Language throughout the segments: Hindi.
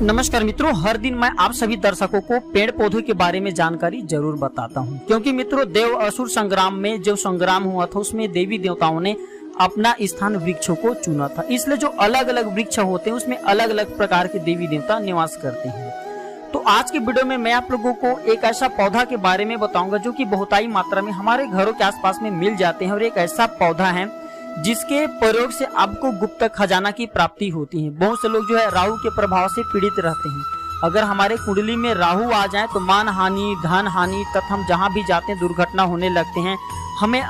नमस्कार मित्रों, हर दिन मैं आप सभी दर्शकों को पेड़ पौधों के बारे में जानकारी जरूर बताता हूं, क्योंकि मित्रों देव असुर संग्राम में जो संग्राम हुआ था उसमें देवी देवताओं ने अपना स्थान वृक्षों को चुना था। इसलिए जो अलग अलग वृक्ष होते हैं उसमें अलग अलग प्रकार के देवी देवता निवास करते हैं। तो आज के वीडियो में मैं आप लोगों को एक ऐसा पौधा के बारे में बताऊंगा जो कि बहुतायत मात्रा में हमारे घरों के आसपास में मिल जाते हैं, और एक ऐसा पौधा है जिसके प्रयोग से आपको गुप्त खजाना की प्राप्ति होती है। बहुत से लोग जो है राहु के प्रभाव से पीड़ित रहते हैं। अगर हमारे कुंडली में राहु आ जाए तो मान हानि, धन हानि तथा हम जहां भी जाते हैं दुर्घटना होने लगते हैं। हमें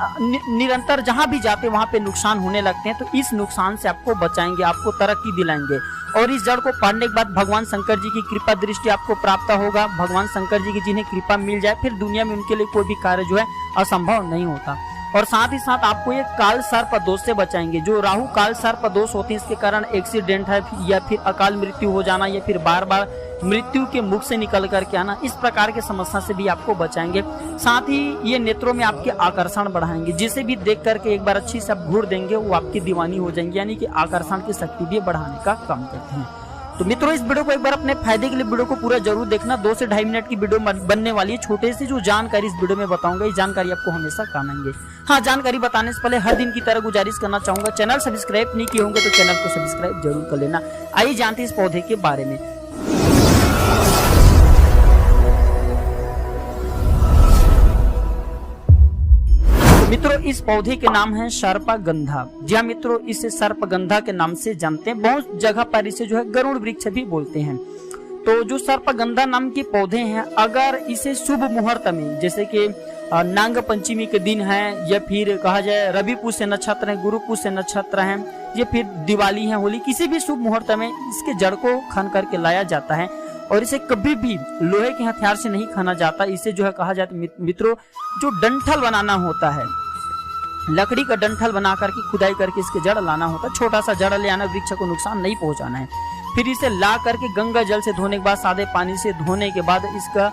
निरंतर जहां भी जाते हैं वहां पे नुकसान होने लगते हैं। तो इस नुकसान से आपको बचाएंगे, आपको तरक्की दिलाएंगे। और इस जड़ को पढ़ने के बाद भगवान शंकर जी की कृपा दृष्टि आपको प्राप्त होगा। भगवान शंकर जी की जिन्हें कृपा मिल जाए फिर दुनिया में उनके लिए कोई भी कार्य जो है असंभव नहीं होता। और साथ ही साथ आपको ये काल सर्प दोष से बचाएंगे। जो राहु काल सर्प दोष होते हैं इसके कारण एक्सीडेंट है या फिर अकाल मृत्यु हो जाना या फिर बार बार मृत्यु के मुख से निकल करके आना, इस प्रकार के समस्या से भी आपको बचाएंगे। साथ ही ये नेत्रों में आपके आकर्षण बढ़ाएंगे। जिसे भी देख करके एक बार अच्छी से आप घूर देंगे वो आपकी दीवानी हो जाएंगे, यानी कि आकर्षण की शक्ति भी बढ़ाने का काम करते हैं। तो मित्रों इस वीडियो को एक बार अपने फायदे के लिए वीडियो को पूरा जरूर देखना। 2 से 2.5 मिनट की वीडियो बनने वाली है। छोटे से जो जानकारी इस वीडियो में बताऊंगा, ये जानकारी आपको हमेशा काम आएंगे। हाँ, जानकारी बताने से पहले हर दिन की तरह गुजारिश करना चाहूंगा, चैनल सब्सक्राइब नहीं किए होंगे तो चैनल को सब्सक्राइब जरूर कर लेना। आइए जानते हैं इस पौधे के बारे में। मित्रों इस पौधे के नाम है सर्पगंधा। जी हाँ मित्रों, इसे सर्पगंधा के नाम से जानते हैं। बहुत जगह पर इसे जो है गरुड़ वृक्ष भी बोलते हैं। तो जो सर्पगंधा नाम के पौधे हैं, अगर इसे शुभ मुहूर्त में, जैसे कि नाग पंचमी के दिन है या फिर कहा जाए रवि पुष्य नक्षत्र है, गुरु पुष्य नक्षत्र है या फिर दिवाली है, होली, किसी भी शुभ मुहूर्त में इसके जड़ को खन करके लाया जाता है। और इसे कभी भी लोहे के हथियार से नहीं खाना जाता। इसे जो है कहा जाता है मित्रों, जो डंठल बनाना होता है, लकड़ी का डंठल बना करके खुदाई करके इसके जड़ लाना होता है। छोटा सा जड़ ले आना, वृक्ष को नुकसान नहीं पहुंचाना है। फिर इसे ला करके गंगा जल से धोने के बाद, सादे पानी से धोने के बाद, इसका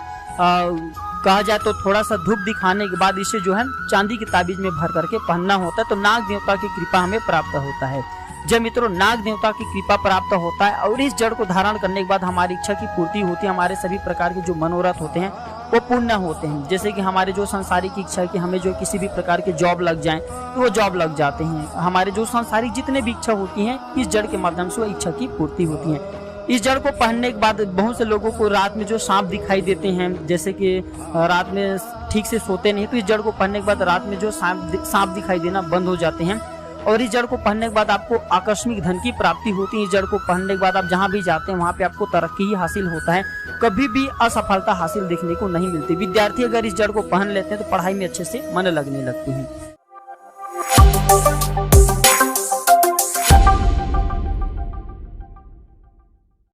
कहा जाए तो थोड़ा सा धूप दिखाने के बाद इसे जो है चांदी की ताबीज में भर करके पहनना होता है। तो नाग देवता की कृपा हमें प्राप्त होता है। जब मित्रों नाग देवता की कृपा प्राप्त होता है और इस जड़ को धारण करने के बाद हमारी इच्छा की पूर्ति होती है। हमारे सभी प्रकार के जो मनोरथ होते हैं वो पूर्ण होते हैं। जैसे कि हमारे जो संसारिक इच्छा है कि हमें जो किसी भी प्रकार के जॉब लग जाए तो वो जॉब लग जाते हैं। हमारे जो संसारिक जितने भी इच्छा होती हैं इस जड़ के माध्यम से वो इच्छा की पूर्ति होती है। इस जड़ को पहनने के बाद बहुत से लोगों को रात में जो सांप दिखाई देते हैं, जैसे कि रात में ठीक से सोते नहीं, तो इस जड़ को पहनने के बाद रात में जो सांप दिखाई देना बंद हो जाते हैं। और इस जड़ को पहनने के बाद आपको आकस्मिक धन की प्राप्ति होती है। इस जड़ को पहनने के बाद आप जहां भी जाते हैं वहां पे आपको तरक्की ही हासिल होता है। कभी भी असफलता हासिल देखने को नहीं मिलती। विद्यार्थी अगर इस जड़ को पहन लेते हैं तो पढ़ाई में अच्छे से मन लगने लगती है।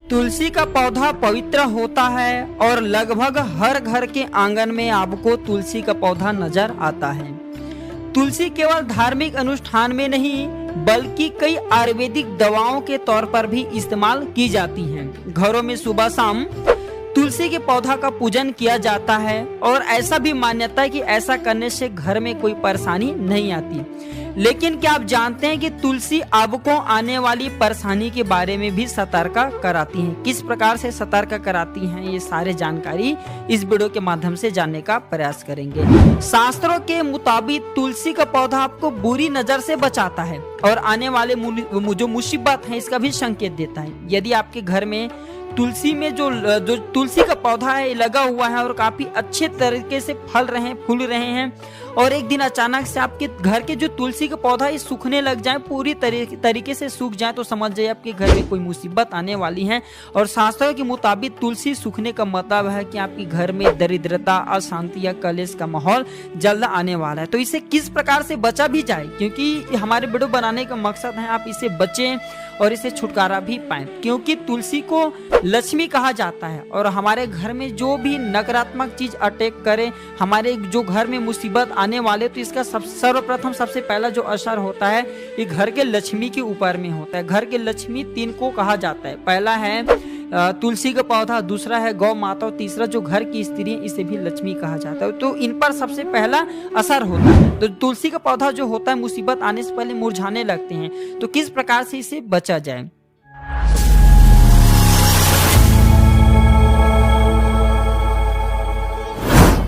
तुलसी का पौधा पवित्र होता है और लगभग हर घर के आंगन में आपको तुलसी का पौधा नजर आता है। तुलसी केवल धार्मिक अनुष्ठान में नहीं बल्कि कई आयुर्वेदिक दवाओं के तौर पर भी इस्तेमाल की जाती हैं। घरों में सुबह शाम तुलसी के पौधा का पूजन किया जाता है और ऐसा भी मान्यता है कि ऐसा करने से घर में कोई परेशानी नहीं आती। लेकिन क्या आप जानते हैं कि तुलसी आपको आने वाली परेशानी के बारे में भी सतर्क कराती है। किस प्रकार से सतर्क कराती हैं, ये सारे जानकारी इस वीडियो के माध्यम से जानने का प्रयास करेंगे। शास्त्रों के मुताबिक तुलसी का पौधा आपको बुरी नजर से बचाता है और आने वाले जो मुसीबत है इसका भी संकेत देता है। यदि आपके घर में तुलसी में जो तुलसी का पौधा है लगा हुआ है और काफी अच्छे तरीके से फल रहे हैं, फूल रहे हैं, और एक दिन अचानक से आपके घर के जो तुलसी का पौधा है सूखने लग जाए, पूरी तरीके से सूख जाए, तो समझ जाइए आपके घर में कोई मुसीबत आने वाली है। और शास्त्रों के मुताबिक तुलसी सूखने का मतलब है कि आपके घर में दरिद्रता, अशांति या कलेश का माहौल जल्द आने वाला है। तो इसे किस प्रकार से बचा भी जाए, क्योंकि हमारे वीडियो बनाने का मकसद है आप इसे बचें और इसे छुटकारा भी पाएं। क्योंकि तुलसी को लक्ष्मी कहा जाता है और हमारे घर में जो भी नकारात्मक चीज अटैक करे, हमारे जो घर में मुसीबत आने वाले, तो इसका सर्वप्रथम सबसे पहला जो असर होता है ये घर के लक्ष्मी के ऊपर में होता है। घर के लक्ष्मी 3 को कहा जाता है। पहला है तुलसी का पौधा, दूसरा है गौ माता और तीसरा जो घर की स्त्री है इसे भी लक्ष्मी कहा जाता है। तो इन पर सबसे पहला असर होता है। तो तुलसी का पौधा जो होता है मुसीबत आने से पहले मुरझाने लगते हैं। तो किस प्रकार से इसे बचा जाए।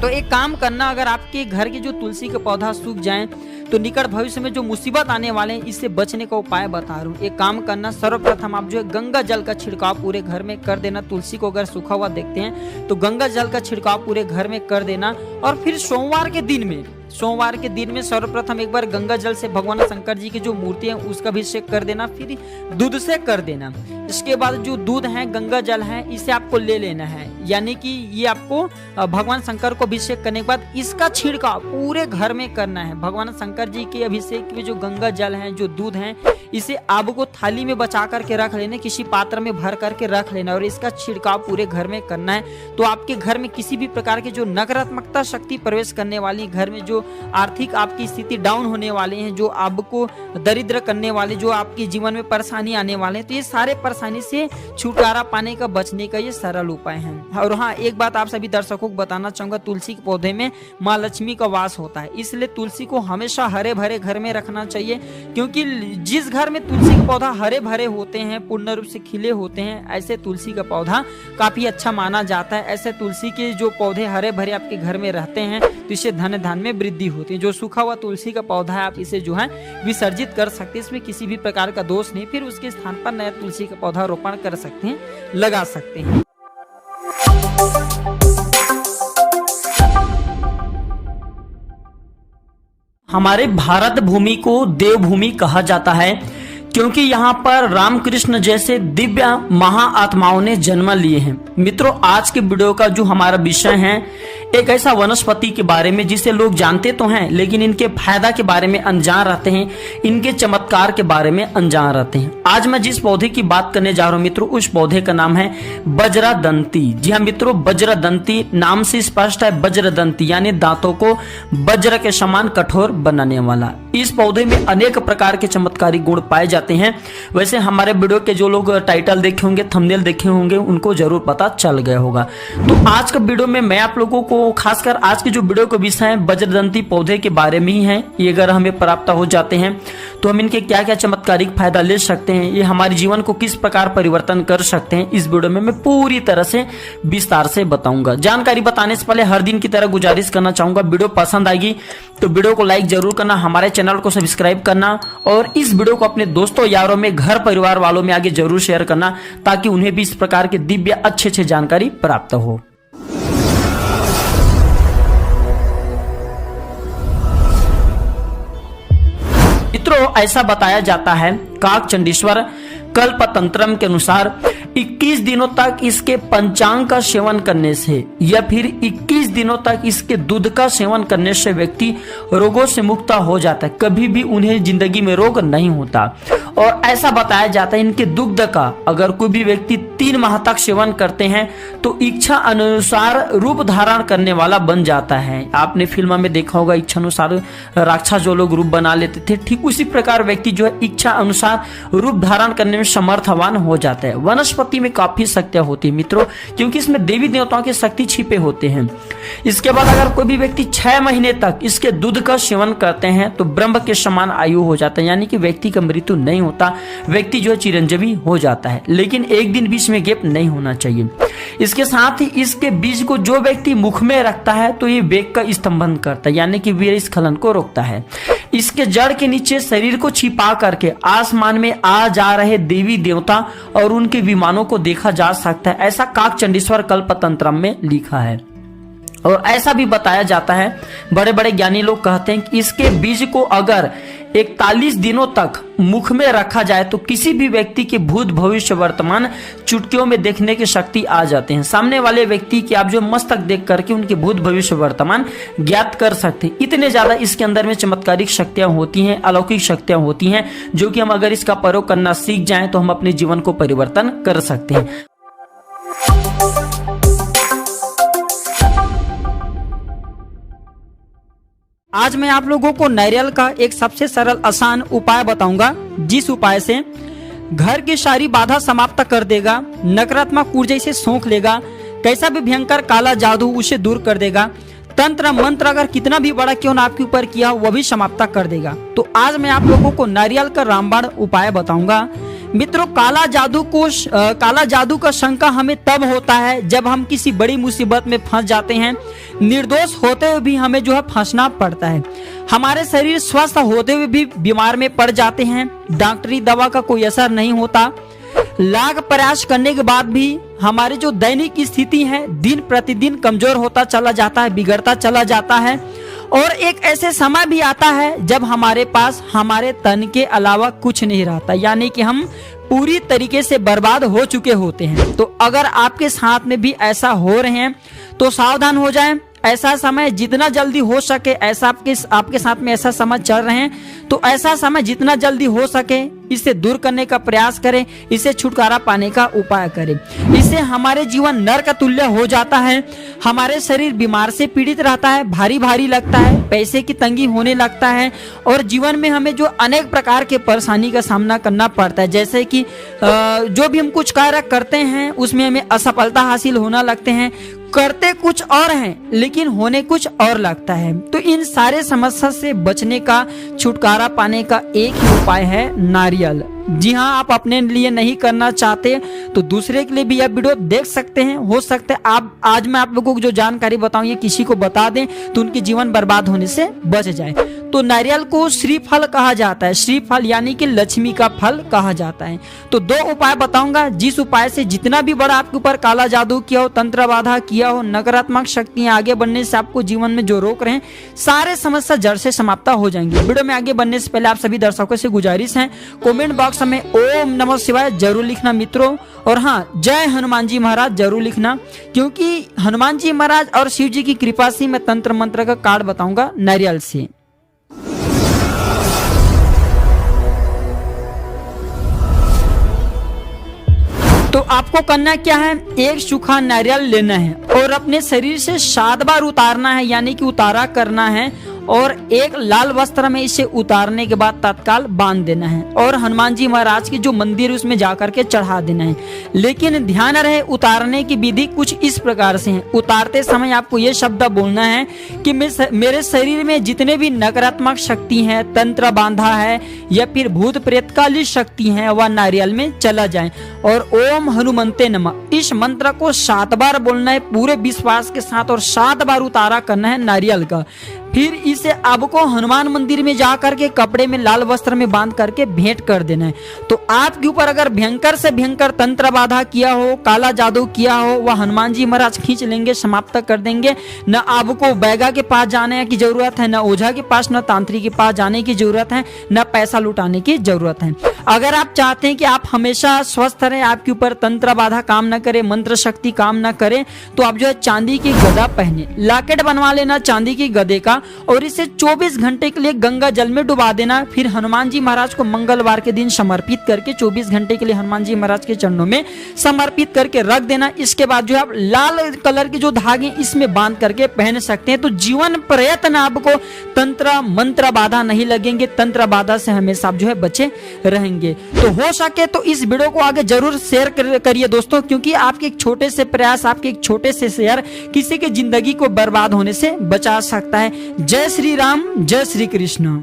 तो एक काम करना, अगर आपके घर के जो तुलसी का पौधा सूख जाए तो निकट भविष्य में जो मुसीबत आने वाले हैं इससे बचने का उपाय बता रहा हूँ। एक काम करना, सर्वप्रथम आप जो है गंगा जल का छिड़काव पूरे घर में कर देना। तुलसी को अगर सूखा हुआ देखते हैं तो गंगा जल का छिड़काव पूरे घर में कर देना। और फिर सोमवार के दिन में सर्वप्रथम एक बार गंगा जल से भगवान शंकर जी की जो मूर्ति है उसका अभिषेक कर देना, फिर दूध से कर देना। इसके बाद जो दूध है, गंगा जल है, इसे आपको ले लेना है, यानी कि ये आपको भगवान शंकर को अभिषेक करने के बाद इसका छिड़काव पूरे घर में करना है। भगवान शंकर जी के अभिषेक में जो गंगा जल है, जो दूध है, इसे आपको थाली में बचा करके रख लेना, किसी पात्र में भर करके रख लेना और इसका छिड़काव पूरे घर में करना है। तो आपके घर में किसी भी प्रकार के जो नकारात्मकता शक्ति प्रवेश करने वाली, घर में जो आर्थिक आपकी स्थिति डाउन होने वाले हैं, जो आपको दरिद्र करने वाले, जो आपके जीवन में परेशानी आने वाले हैं, तो ये सारे परेशानी से छुटकारा पाने का, बचने का ये सरल उपाय है। और हाँ, एक बात आप सभी दर्शकों को बताना चाहूंगा, तुलसी के पौधे में माँ लक्ष्मी का वास होता है, इसलिए तुलसी को हमेशा हरे भरे घर में रखना चाहिए। क्योंकि जिस घर में तुलसी का पौधा हरे भरे होते हैं, पूर्ण रूप से खिले होते हैं, ऐसे तुलसी का पौधा काफी अच्छा माना जाता है। ऐसे तुलसी के जो पौधे हरे भरे आपके घर में रहते हैं तो इससे धन धान में वृद्धि होती है। जो सूखा हुआ तुलसी का पौधा है, आप इसे जो है विसर्जित कर सकते हैं, इसमें किसी भी प्रकार का दोष नहीं। फिर उसके स्थान पर नया तुलसी का पौधा रोपण कर सकते हैं, लगा सकते हैं। हमारे भारत भूमि को देवभूमि कहा जाता है क्योंकि यहाँ पर रामकृष्ण जैसे दिव्य महाआत्माओं ने जन्म लिए हैं। मित्रों, आज के वीडियो का जो हमारा विषय है, एक ऐसा वनस्पति के बारे में जिसे लोग जानते तो हैं लेकिन इनके फायदा के बारे में अनजान रहते हैं, इनके चमत्कार के बारे में अनजान रहते हैं। आज मैं जिस पौधे की बात करने जा रहा हूँ मित्रों, उस पौधे का नाम है वज्रदंती। जी हाँ मित्रों, वज्रदंती नाम से स्पष्ट है, वज्रदंती यानी दांतों को वज्र के समान कठोर बनाने वाला। इस पौधे में अनेक प्रकार के चमत्कारी गुण पाए जाते हैं। वैसे हमारे वीडियो के जो लोग टाइटल देखे होंगे, थंबनेल देखे होंगे, उनको जरूर पता चल गया होगा। तो आज का वीडियो में मैं आप लोगों को, खासकर आज के जो वीडियो का विषय है वज्रदंती पौधे के बारे में ही है। ये अगर हमें प्राप्त हो जाते हैं तो हम इनके क्या क्या चमत्कारिक फायदा ले सकते हैं, ये हमारे जीवन को किस प्रकार परिवर्तन कर सकते हैं, इस वीडियो में मैं पूरी तरह से विस्तार से बताऊंगा। जानकारी बताने से पहले हर दिन की तरह गुजारिश करना चाहूंगा, वीडियो पसंद आएगी तो वीडियो को लाइक जरूर करना, हमारे चैनल को सब्सक्राइब करना और इस वीडियो को अपने दोस्तों यारों में, घर परिवार वालों में आगे जरूर शेयर करना ताकि उन्हें भी इस प्रकार के दिव्य अच्छे जानकारी प्राप्त हो। मित्रों, ऐसा बताया जाता है काकचंडीश्वर कल्पतंत्रम के अनुसार 21 दिनों तक इसके पंचांग का सेवन करने से या फिर 21 दिनों तक इसके दूध का सेवन करने से व्यक्ति रोगों से मुक्त हो जाता है, कभी भी उन्हें जिंदगी में रोग नहीं होता। और ऐसा बताया जाता है इनके दुग्ध का अगर कोई भी व्यक्ति 3 माह तक सेवन करते हैं तो इच्छा अनुसार रूप धारण करने वाला बन जाता है। आपने फिल्म में देखा होगा, इच्छा अनुसार राक्षस जो लोग रूप बना लेते थे, ठीक उसी प्रकार व्यक्ति जो है इच्छा अनुसार रूप धारण करने में समर्थवान हो जाता है। वनस्पति में काफी शक्तियां होती है मित्रों, क्योंकि इसमें देवी देवताओं की शक्ति छिपे होते हैं। इसके बाद अगर कोई भी व्यक्ति 6 महीने तक इसके दूध का सेवन करते हैं तो ब्रह्म के समान आयु हो जाता है, यानी कि व्यक्ति का मृत्यु नहीं होता, व्यक्ति जो है चिरंजीवी हो जाता है। लेकिन एक दिन बीच में गैप नहीं होना चाहिए। इसके साथ ही इसके बीज को जो व्यक्ति मुख में रखता है तो ये वेग का स्तंभन करता है, यानी कि वीर स्खलन को रोकता है। इसके जड़ के नीचे शरीर को छिपा करके आसमान में आ जा रहे देवी देवता और उनके विमानों को देखा जा सकता है, ऐसा काकचंडीश्वर कल्पतंत्रम में लिखा है। और ऐसा भी बताया जाता है, बड़े बड़े ज्ञानी लोग कहते हैं कि इसके बीज को अगर 41 दिनों तक मुख में रखा जाए तो किसी भी व्यक्ति के भूत भविष्य वर्तमान चुटकियों में देखने की शक्ति आ जाते हैं। सामने वाले व्यक्ति की आप जो मस्तक देख करके उनके भूत भविष्य वर्तमान ज्ञात कर सकते हैं। इतने ज्यादा इसके अंदर में चमत्कारिक शक्तियां होती हैं, अलौकिक शक्तियां होती हैं, जो कि हम अगर इसका प्रयोग करना सीख जाएं तो हम अपने जीवन को परिवर्तन कर सकते हैं। आज मैं आप लोगों को नारियल का एक सबसे सरल आसान उपाय बताऊंगा, जिस उपाय से घर की सारी बाधा समाप्त कर देगा, नकारात्मक ऊर्जा से सोख लेगा, कैसा भी भयंकर काला जादू उसे दूर कर देगा, तंत्र मंत्र अगर कितना भी बड़ा क्यों ना आपके ऊपर किया वह भी समाप्त कर देगा। तो आज मैं आप लोगों को नारियल का रामबाण उपाय बताऊंगा। मित्रों, काला जादू का शंका हमें तब होता है जब हम किसी बड़ी मुसीबत में फंस जाते हैं। निर्दोष होते हुए भी हमें जो है फंसना पड़ता है। हमारे शरीर स्वस्थ होते हुए भी बीमार में पड़ जाते हैं। डॉक्टरी दवा का कोई असर नहीं होता। लाख प्रयास करने के बाद भी हमारी जो दैनिक स्थिति है दिन प्रतिदिन कमजोर होता चला जाता है, बिगड़ता चला जाता है। और एक ऐसे समय भी आता है जब हमारे पास हमारे तन के अलावा कुछ नहीं रहता, यानी कि हम पूरी तरीके से बर्बाद हो चुके होते हैं। तो अगर आपके साथ में भी ऐसा हो रहे हैं तो सावधान हो जाएं। ऐसा समय जितना जल्दी हो सके, ऐसा आपके साथ में ऐसा समय चल रहे हैं तो ऐसा समय जितना जल्दी हो सके इसे दूर करने का प्रयास करें, इसे छुटकारा पाने का उपाय करें। इससे हमारे जीवन नरक तुल्य हो जाता है। हमारे शरीर बीमार से पीड़ित रहता है, भारी भारी लगता है, पैसे की तंगी होने लगता है और जीवन में हमें जो अनेक प्रकार के परेशानी का सामना करना पड़ता है। जैसे कि जो भी हम कुछ कार्य करते हैं उसमें हमें असफलता हासिल होना लगते हैं। करते कुछ और हैं लेकिन होने कुछ और लगता है। तो इन सारे समस्या से बचने का, छुटकारा पाने का एक ही उपाय है नारियल। जी हाँ, आप अपने लिए नहीं करना चाहते तो दूसरे के लिए भी यह वीडियो देख सकते हैं। हो सकता है आज मैं आप लोगों को जो जानकारी बताऊं ये किसी को बता दें तो उनके जीवन बर्बाद होने से बच जाए। तो नारियल को श्रीफल कहा जाता है। श्रीफल यानी कि लक्ष्मी का फल कहा जाता है। तो दो उपाय बताऊंगा, जिस उपाय से जितना भी बड़ा आपके ऊपर काला जादू किया हो, तंत्र बाधा किया हो, नकारात्मक शक्तियां आगे बढ़ने से आपको जीवन में जो रोक रहे हैं, सारे समस्या जड़ से समाप्त हो जाएंगे। वीडियो में आगे बढ़ने से पहले आप सभी दर्शकों से गुजारिश है, कमेंट बॉक्स में ओम नमः शिवाय जरूर लिखना मित्रों। और हाँ, जय हनुमान जी महाराज जरूर लिखना, क्योंकि हनुमान जी महाराज और शिव जी की कृपा से मैं तंत्र मंत्र का कार्ड बताऊंगा नारियल से। तो आपको करना क्या है, एक सूखा नारियल लेना है और अपने शरीर से 7 बार उतारना है, यानी कि उतारा करना है। और एक लाल वस्त्र में इसे उतारने के बाद तत्काल बांध देना है और हनुमान जी महाराज की जो मंदिर है उसमें जाकर के चढ़ा देना है। लेकिन ध्यान रहे, उतारने की विधि कुछ इस प्रकार से है। उतारते समय आपको ये शब्द बोलना है कि मेरे शरीर में जितने भी नकारात्मक शक्ति है, तंत्र बांधा है या फिर भूत प्रेत काली शक्ति है, वह नारियल में चला जाए। और ओम हनुमंते नमः इस मंत्र को 7 बार बोलना है पूरे विश्वास के साथ और 7 बार उतारा करना है नारियल का। फिर इसे आपको हनुमान मंदिर में जाकर के कपड़े में लाल वस्त्र में बांध करके भेंट कर देना है। तो आपके ऊपर अगर भयंकर से भयंकर तंत्र बाधा किया हो, काला जादू किया हो, वह हनुमान जी महाराज खींच लेंगे, समाप्त कर देंगे। न आपको बैगा के पास जाने की जरूरत है, न ओझा के पास, न तांत्रिक के पास जाने की जरूरत है, न पैसा लुटाने की जरूरत है। अगर आप चाहते हैं कि आप हमेशा स्वस्थ रहें, आपके ऊपर तंत्र बाधा काम न करे, मंत्र शक्ति काम न करे, तो आप जो है चांदी की गदा पहने, लॉकेट बनवा लेना चांदी की गदे का और इसे 24 घंटे के लिए गंगा जल में डुबा देना। फिर हनुमान जी महाराज को मंगलवार के दिन समर्पित करके 24 घंटे के लिए हनुमान जी महाराज के चरणों में समर्पित करके रख देना। इसके बाद जो आप लाल कलर के जो धागे इसमें बांध करके पहन सकते हैं। तो जीवन प्रयत्न आपको तंत्र मंत्र बाधा नहीं लगेंगे, तंत्र बाधा से हमेशा आप जो है बचे रहेंगे। तो हो सके तो इस वीडियो को आगे जरूर शेयर करिए दोस्तों, क्योंकि आपके एक छोटे से प्रयास, आपके एक छोटे से शेयर किसी की जिंदगी को बर्बाद होने से बचा सकता है। जय श्री राम, जय श्री कृष्ण।